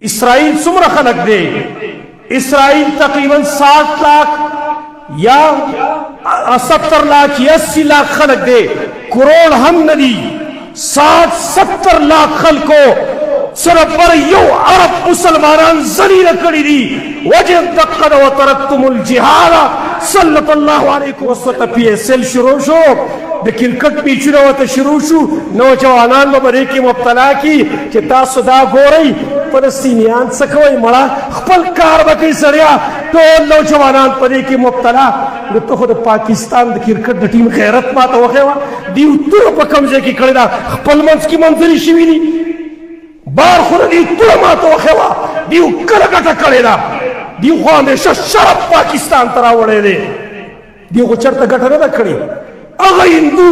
اسرائیل څومره خلک دی؟ اسرائیل تقریبا 60 लाख یا 70 लाख یا 80 लाख خلق دے، کروڑ ہم ندی 60-70 लाख خلقو صرف پر یو عرب مسلمانان ذلیل کری دی وجہ دقد و ترکتم الجہاد صلت اللہ علیکم وسط پی ایس ایل شروع شو د کرکٹ میچونه وته شروع شو، نوجوانان به بری کې مبتلا کی چې تاسو دا ګورئ فلسطینیان څه کوي، مړه خپل کار به کوي سړیا، ټول نوجوانان په دې کې مبتلا. نو ته خو د پاکستان د کرکټ د ټیم غیرت ماته وښیوه، دوی توره په کوم ځای کې کړې ده، خپل منځ کې منځلي شوي دي، بار خو د دوی توره ماته وښیوه، دوی کله ګټه کړې ده، دوی خو همیشه شرف پاکستان ته راوړی دی، دوی خو چېرته ګټه نه ده کړې. اغه هندو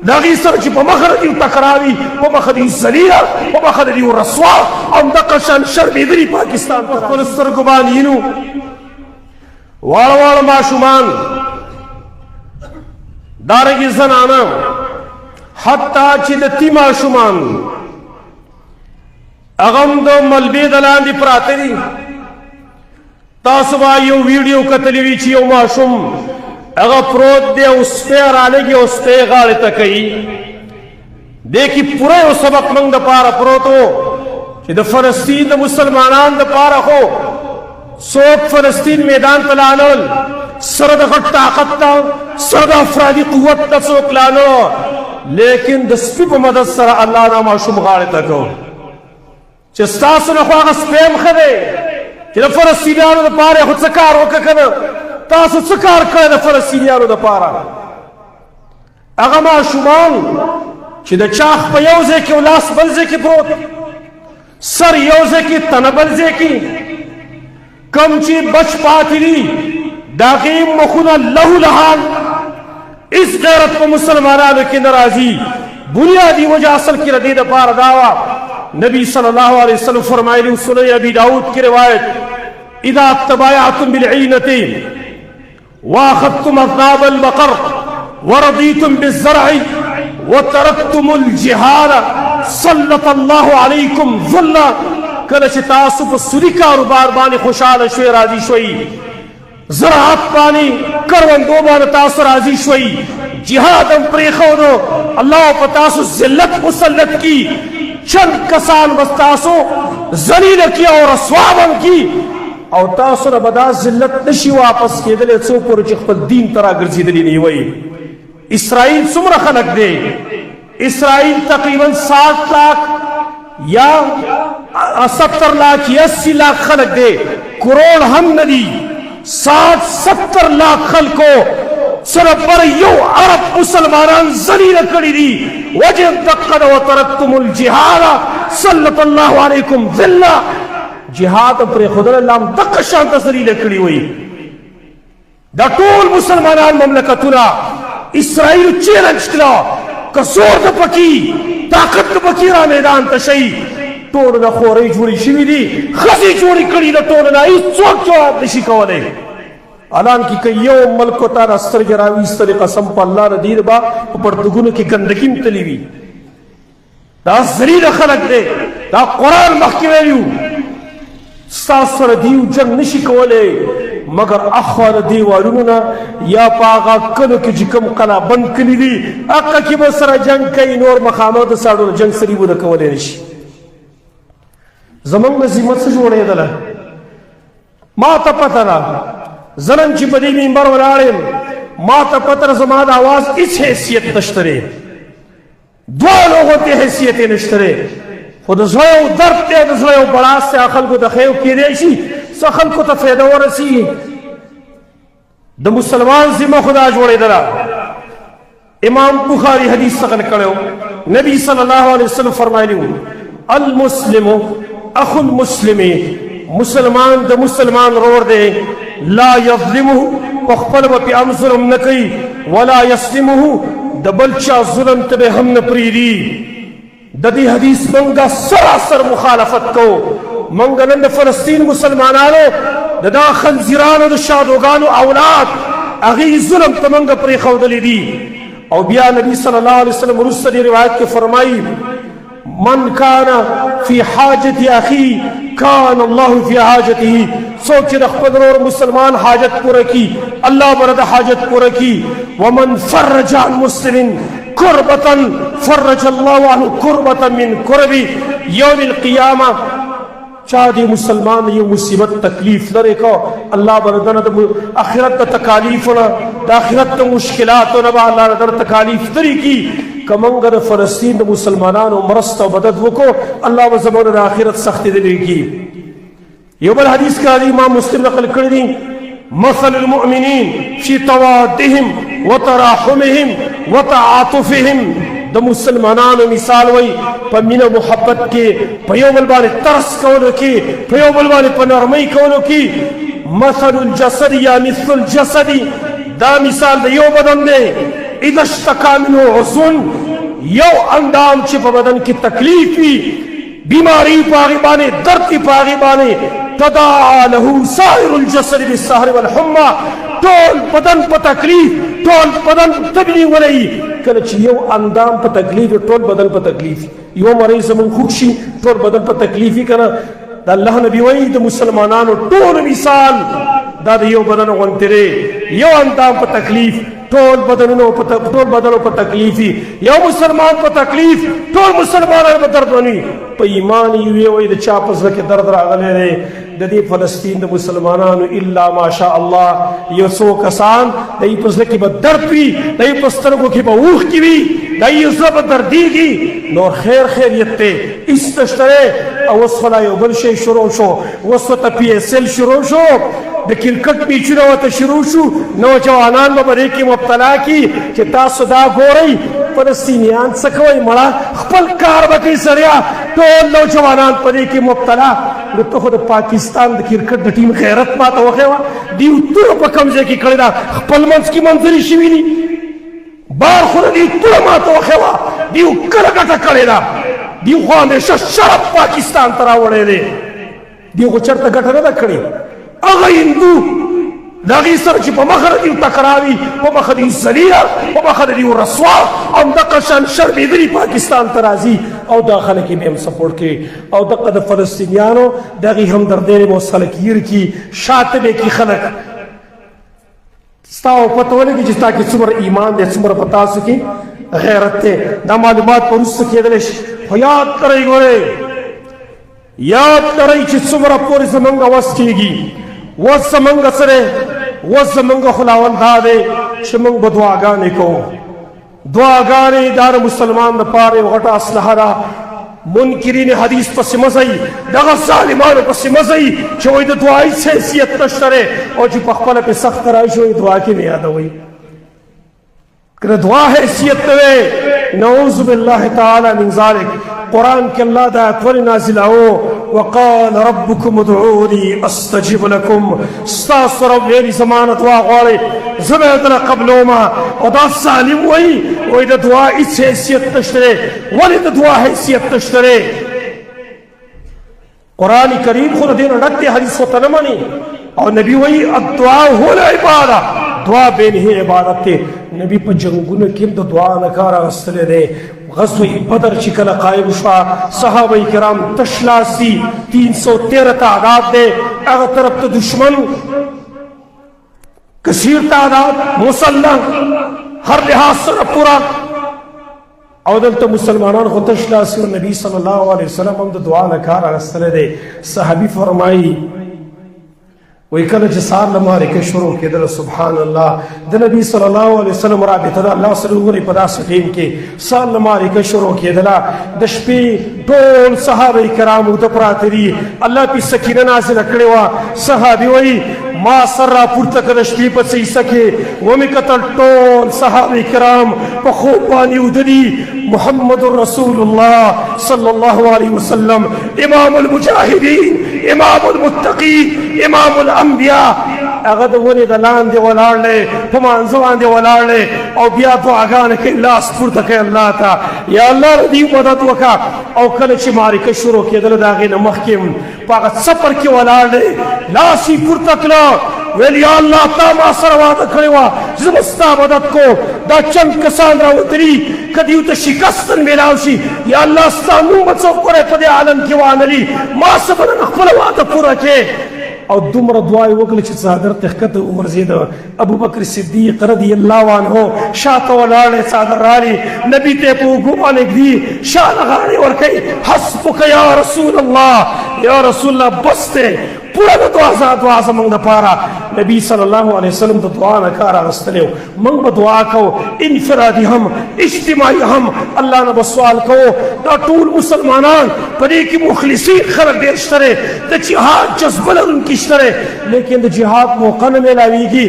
د هغې سره چې په مخه د دوی تکراوي، په مخه د دوی ذلیله، په مخه د دوی رسوا، همدغه شان شرمېدلي پاکستان په خپلو سترګو باندې وینو. واړه واړه ماشومان، دارنګې زنانه، حتی چې د تی ماشومان هغه هم د ملبې د لاندې پراته دي. تاسو به یو ویډیو کتلی وي چې یو ماشوم هغه پروت دی او سپی رالګي او سپی غاړې ته کوي. دې کې پوره یو سبق موږ دپاره پروت و چې د فلسطین د مسلمانانو دپاره خو څوک فلسطین میدان ته لانول سره د غټ طاقت ته، سره د افرادي قوت ته څوک لانو، لیکن د سپي په مدد سره الله دا ماشوم غاړې ته کو چې ستاسو نه خو هغه سپی هم ښه دی چې د فلسطینیانو دپاره یې خو څه کار وکړه که نه، تاسو څه کار کړی د فلسطینیانو دپاره؟ هغه ماشومان چې د چاخ په یو ځای کې او لاس بل ځای کې پروت، سر یو ځای کې تنه بل ځای کې، کم چې بچ پاتې دي د هغې مخونه لهو لهان، هېڅ غیرت په مسلمانانو کې نه راځي. بنیادي وجه اصل کې د دې دپاره دا وه، نبی صلی الله علیه وسلم فرمایلي، سنن ابي داود کی روایت، اذا تبايعتم بالعينتين واخذتم اذناب البقر ورضيتم بالزرع وتركتم الجهاد سلط الله عليكم ظلا. کله چې تاسو په سوري کاروبار باندې خوشحاله شوئ، راضي شوئ، زراعت باندې کروندو باندې تاسو راضي شوئ، جهاد هم پرېښودو، الله په تاسو ذلت مسلط کی، چند کسان بس تاسو ذلیله کی او رسوا بم کی، او تاسو نه به دا ذلت نشي واپس کېدلی څو پورې چې خپل دین ته راګرځېدلي نه وئ. اسرائیل څومره خلک دی؟ اسرائیل تقریبا 60 लाख یا 70 लाख یا 80 लाख خلق دی، کروڑ هم ندی 60-70 लाख خلقو صرف پر یو عرب مسلمانان ذلیل کړي دي وجه دقد و ترکتم الجهاد صلت الله علیکم ذلا. جهاد پر خدای الله دغه شان ذلیل کړي وي. دا ټول مسلمانان مملکتونه اسرائیل چیلنج کړه، کسور د پکی طاقت د پکی را میدان ته شي، ټول د خورۍ جوړې شوي دي، ښځې جوړې کړي د ټول نه، هېڅوک جواب نشي کولی. الان کې که یو ملک ته را سترګې راویستلې، قسم په الله د دې به په پرتګونو کې ګندګي هم تللي وي. دا ذلیله خلک دی، دا قرآن مخکې ویلي وو ستاسو سره دیو جنګ نشي کولی مگر اخوا د دیوالونو نه یا په هغه کلو کې چې کوم قلعه بند کلي دي هغه کې به سره جنګ کوي، نور مخامخ د ساړو جنګ سړي به د کولی نشي. زموږ نظیمت څه جوړېدله ما ته پته ده، زه نن چې په دې منبر ولاړ یم ما ته پته ده زما د اواز هېڅ حیثیت نشته دی، دواړو غوندې حیثیت یې نشته دی، خو د زړه یو درد دی، د زړه یو بړاس دی، خلکو ته ښه کېدی شي څه خلکو ته فایده ورسي. د مسلمان ذمه خدا جوړېدله. امام بخاری حدیث څخه کړی، نبی صلی الله علیه وسلم فرمایلی وو المسلم اخو المسلم، مسلمان د مسلمان رور دی، لا یظلمه په خپل به پې هم ظلم نه کوي، ولا یسلمه د بل چا ظلم ته به هم نه پرېږدي. د دې حدیث موږ سراسر مخالفت کوو. موږ نن د فلسطین مسلمانانو د دغه خنزیرانو د شادوګانو اولاد هغې ظلم ته موږ پرېښودلی دي. او بیا نبی صلی الله علیه وسلم وروسته دې روایت کې فرمایي من کان فی حاجت اخی كان الله في حاجته سوچ د خپل ورور مسلمان حاجت پوره کی الله برد حاجت پوره کی ومن فرج عن مسلم كربة فرج الله عنه كربة من كرب يوم القيامة چا دی مسلمان یو مصیبت تکلیف لري کو الله بردن د اخرت تکالیف نه د اخرت مشکلات نه به الله در تکالیف لري کی کمنګ د فلسطین د مسلمانانو مرسته مدد وکړو الله به زموږ د اخرت سخت دی کی یو بل حدیث کا امام مسلم نقل کړی دی مثل المؤمنین فی توادهم وتراحمهم وتعاطفهم د مسلمانانو مثال وای په مینه محبت کې په یو بل باندې ترس کولو کې په یو بل باندې په نرمۍ کولو کې مثل الجسد یا مثل الجسد دا مثال د یو بدن دی اذا اشتكى منه عضو یو اندام چې په بدن کې تکلیف وي بیماری پاغي باندې درد پاغي باندې تداعى له سائر الجسد بالسهر والحمى ټول بدن په تکلیف ټول بدن تبني ولي کله چې یو اندام په تکلیف ټول بدن په تکلیف یو مریض من خوشي ټول بدن په تکلیف کنه د الله نبی وایي د مسلمانانو ټول مثال دا د یو بدن غونتره یو اندام په تکلیف ټول بدنونو په تکلیف یو مسلمان په تکلیف ټول مسلمانانو په درد ونی په ایمان یې وي د چا په ځکه درد راغلی دی د دې فلسطین د مسلمانانو الا ماشاء الله یو څو کسان دای په ځکه به درد وي دای په سترګو کې به اوښ کې وي دای زړه به دردیږي نور خیر خیریت ته استشتره او وسخلا یو بل شی شروع شو وسوته پی اس ال شروع شو د کرکټ میچونه وته شروع شو نوجوانان به بری کې مبتلا کی چې تاسو دا ګورئ فلسطینیان څه کوي مړه خپل کار به کوي سړیا ټول نوجوانان پرې کې مبتلا نو ته خو د پاکستان د کرکټ د ټیم غیرت ماته وښیوه دیو توره په کوم ځای کې کړې ده خپل منځ کې منظرې شوي دي بار خو د دیو توره ماته وښیوه دیو کله ګټه کړې ده دیو خو همیشه شرف پاکستان ته راوړی دی دیو خو چېرته ګټه نه ده کړې هغه هندو د هغې سره چې په مخه د دیو تکراوي په مخه د دیو ذلیله په مخه د دیو رسوا همدغه شان شرمېدلي پاکستان ته راځي او دا خلک یې به هم سپورټ کوي او دغه د فلسطینیانو د هغې همدردۍ به اوس خلک هیر کړي شاته به کړي خلک ستا او پته ولګي چې ستا کې څومره ایمان دی څومره په تاسو کې غیرت دی دا معلومات په وروسته کېدلی شي خو یاد کړئ ګورئ یاد کړئ چې څومره پورې زموږ وس کېږي وس زموږ سره وس زموږ خلاوند دا دی چې موږ به دعاګانې کوو دعاګانې دا د مسلمان دپاره یو غټه اسلحه ده منکرین حدیث پسې مه ځئ دغه ظالمانو پسې مه ځئ چې وایي د دعا هېڅ حیثیت نشته دی او چې په خپله پې سخته راشي وایي دعا کې مې یادوئ که د دعا حیثیت نه وی نعوذ بالله تعالی من ذلک قرآن کې الله دا آیت ولې نازلاو وقال ربكم ادعوني استجب لكم ستاسو رب ویلي زما نه دعا غواړئ زه به درله قبلومه او دا ظالم وایي د دعا هېڅ حیثیت نشته دی ولې د دعا حیثیت نشته دی قرآن کریم خو د دې نه ډک دی حدیث ورته نه مني او نبی وایي الدعاء هو العباده دعا بینه عبادت دی نبی په جنګونو کې د دعا نه کار اخیستلی دی غزوه بدر چې کله قایم شوه صحابه کرام تش لاس دي 313 تعداد دی هغه طرف ته دشمن کثیر تعداد مسلح هر لحاظ سره پورا او دلته مسلمانان خو تش لاس دي نبی صلی الله علیه وسلم هم د دعا نه کار اخیستلی دی صحابي فرمایي وی کله چې سهار له معرکه شروع کېدله سبحان الله د نبي صلی الله علیه وسلم رابطه ده الله سره وګورئ په داسې ټیم کې سهار له معرکه شروع کېدله د شپې ټول صحابه کرام ورته پراته دي الله پې سکینه نازله کړې وه صحابي وایي ما سر را پورته کړه شپې په څیسه کې ومې کتل ټول صحابه کرام په خوب باندې وده دي محمد رسول الله صلی الله علیه وسلم امام المجاهدین امام المتقین امام الانبیاء هغه د ونې د لاندې ولاړ دی په مانځه باندې ولاړ دی او بیا دعاګانې کوي لاس پورته کوي الله ته یا الله د دې مدد وکړه او کله چې معرکه شروع کېدله د هغې نه مخکې په هغه څپر کې ولاړ دی لاس یې پورته کړه ویل یا الله تا ما سره وعده کړې وه زه به ستا مدد کوم دا چند کسان راوتلي که دیو ته شکست میلاو شي یا الله ستا نوم به څوک وری په دې عالم کې وانلي ما څه به نن خپله وعده پوره کړې او دومره دعا یې وکړه چې څادر ته ښکته وغورځېده ابوبکر صدیق رضی الله عنه شاته ولاړ څادر رالي نبي ته په اوږو باندې ږدي شاله غاړې ورکوي حسبک یا رسول الله یا رسول الله بس دی پوره د دعا زموږ دپاره نبي صلی الله علیه وسلم د دعا نه کار اخیستلی و موږ به دعا کوو انفرادي هم اجتماعي هم الله نه به سوال کوو دا ټول مسلمانان په دې کې مخلصین خلک ډېر شته دی د جهاد جذبه لرونکي شته دی لیکن د جهاد موقع نه میلاویږي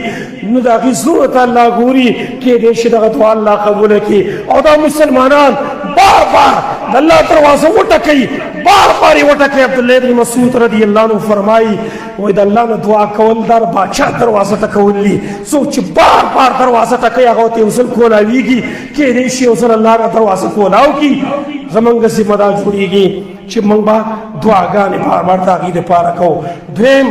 نو د هغې زړونو ته الله ګوري کیدای شي دغه دعا الله قبوله کړي او دا مسلمانان بار بار د الله دروازه وټکوي بار بار یې وټکوي عبدالله بن مسعود رضی الله عنه فرمایي وایي د الله نه دعا کول دا د باچا دروازه ټکول دي څوک چې بار بار دروازه ټکوي هغه ورته یو ځل کولاویږي کیدای شي یو ځل الله نه دروازه کولاو کړي زموږ ذمه دار جوړېږي چې موږ به دعاګانې بار بار د هغې دپاره کوو دویم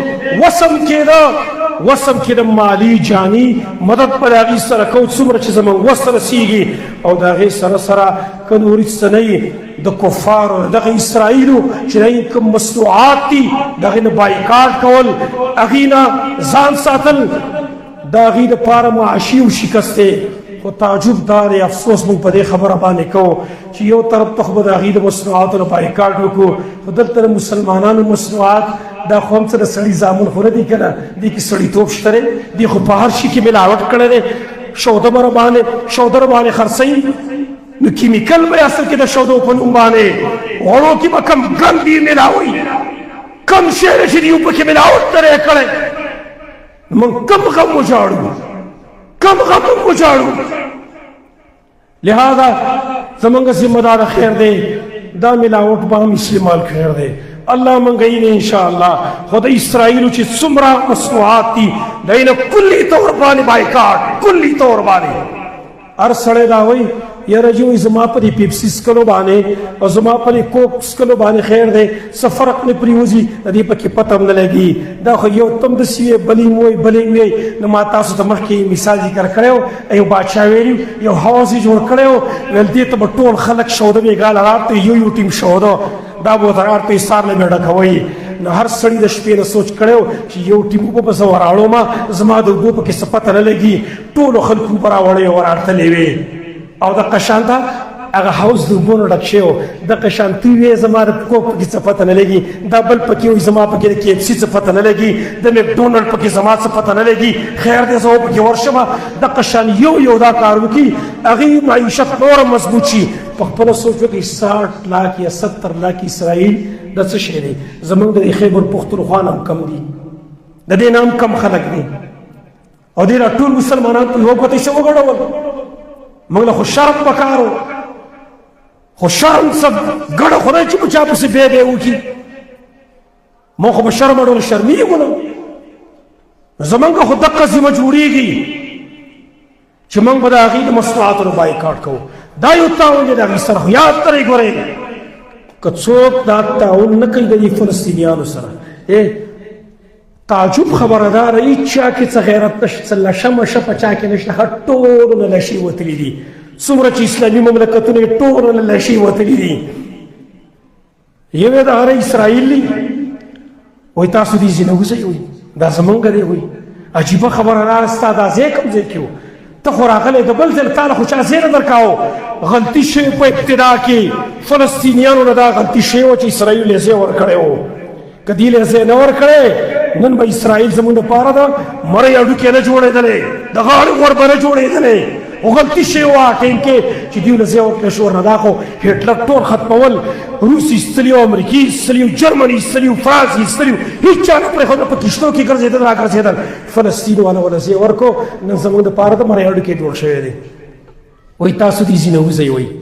وسم کې د مالی جاني مدد په د هغې سره کوو څومره چې زموږ وس رسېږي او د هغې سره سره که نورې څه نه وي د کفارو دغه اسرائیلو چې د هغې کوم مصنوعات دي د هغې نه بایکاټ کول هغې نه ځان ساتل د هغې دپاره معاشي او شکست دی خو تعجب دا دی افسوس موږ په دې خبره باندې کوو چې یو طرف ته خو به د هغې د مصنوعاتو نه بایکاټ وکړو خو دلته د مسلمانانو مصنوعات دا خو هم څه د سړي زامن خو نه دي که نه دې کې سړیتوب شته دی دې خو په هر شي کې ملاوټ کړی دی شودر باندې خرڅوي نو کیمیکل به اصل کې د شودو په نوم باندې غوړو کې به کم ګند یې ملاوي کم شی چې دي پکې ملاوټ ترې کړی موږ کم غم وژاړو کم غم وژاړو لہذا زمونږ ذمہ دار خیر دی دا ملاوټ به هم استعمال خیر دی الله منګوي نه انشاءالله خو د اسرائیلو چې څومره مصنوعات دي د هغې نه کلي طور باندې بایکاټ کلي طور باندې هر سړی دا وایي یاره جی وایي زما په دې پیپسي څکلو باندې او زما په دې کوک څکلو باندې خیر دی څه فرق نه پرېوځي د دې پکې پته هم نه لګي دا خو یو تم داسې وی بلې م وایي بلې م وایي نو ما تاسو ته مخکې مثال ذکر کړی و یو بادشاه ویلي یو حوض یې جوړ کړی و ویل دې ته به ټول خلک شوده بېګاله راته یو ټیم شوده دا به ورته راته سار نه بې ډکوئ نو هر سړي د شپې نه سوچ کړی و چې یو ټیم اوبه به زه وراړم زما د اوبو پکې څه پته نه لګي ټولو خلکو اوبه راوړی وراړتلې وې او دقه شان ته هغه حوض د اوبو نه ډک شوی و دقه شان ته ویې زما د کوک پکې څه پته نه لګي دا بل پکې وایي زما پکې د KFC څه پته نه لګي د مکډونلډ پکې زما څه پته نه لګي خیر دی زه پکې ورشم دقه شان یو دا کار وکړي هغې معیشت نوره مضبوط شي په خپله سوچ وکړي 60 لاک یا 70 لاک اسرائیل د څه شی دی زموږ د خیبر پختونخوا نه هم کم دي د دې نه هم کم خلک دي او دې را ټول مسلمانان په یوه ګوتې څه وګډول موږ له خو شرم پکار و خو شرم څه ګډه خدای چې په چا پسې بې وکړي موږ خو په شرمه ډول شرمېږو نه زموږ خو دقه ذمه جوړېږي چې موږ به د هغې د مصنوعاتو نه بایکاټ کوو دا یو تعاون دی د هغې سره خو یاد ترې ګورئ که څوک دا تعاون نه کوي د دې فلسطینیانو سره تعجب خبردار هیڅ چا کې څه غیرت نشته څه لشه مشه په چا کې نشته هر ټولو نه لشې وتلي دي څومره چې اسلامي مملکتونه یې ټولو نه لشې وتلي دي یو یې د هر اسرائیل دی وایي تاسو دې ځای نه وځئ وایي دا زمونږ دی وایي عجیبه خبره راغله ستا دا ځای کوم ځای کې و ته خو راغلی د بل ځای تا له خو چا ځای نه درکاو غلطي شوې په ابتدا کې فلسطینیانو نه دا غلطي شوې وه چې اسرائیل یې ځای ورکړی و که دې له ځای نه ورکړی نن به اسرائیل زموږ دپاره د مرۍ هډوکې نه جوړېدلی د غاړې غوړ به نه جوړېدلی خو غلطي شوې وه ټایم کې چې دوی له ځای ورکړی شو ورنه دا خو هټلر ټول ختمول روس ایستلي وو امریکې ایستلي وو جرمن ایستلي وو فرانس ایستلي وو هېڅ چا نه پرېښودل په کښتو کې ګرځېدل را ګرځېدل فلسطین والا ځای ورکړو نن زموږ دپاره د مرۍ هډوکې جوړ شوی دی وایي تاسو دې ځینه وځئ وایي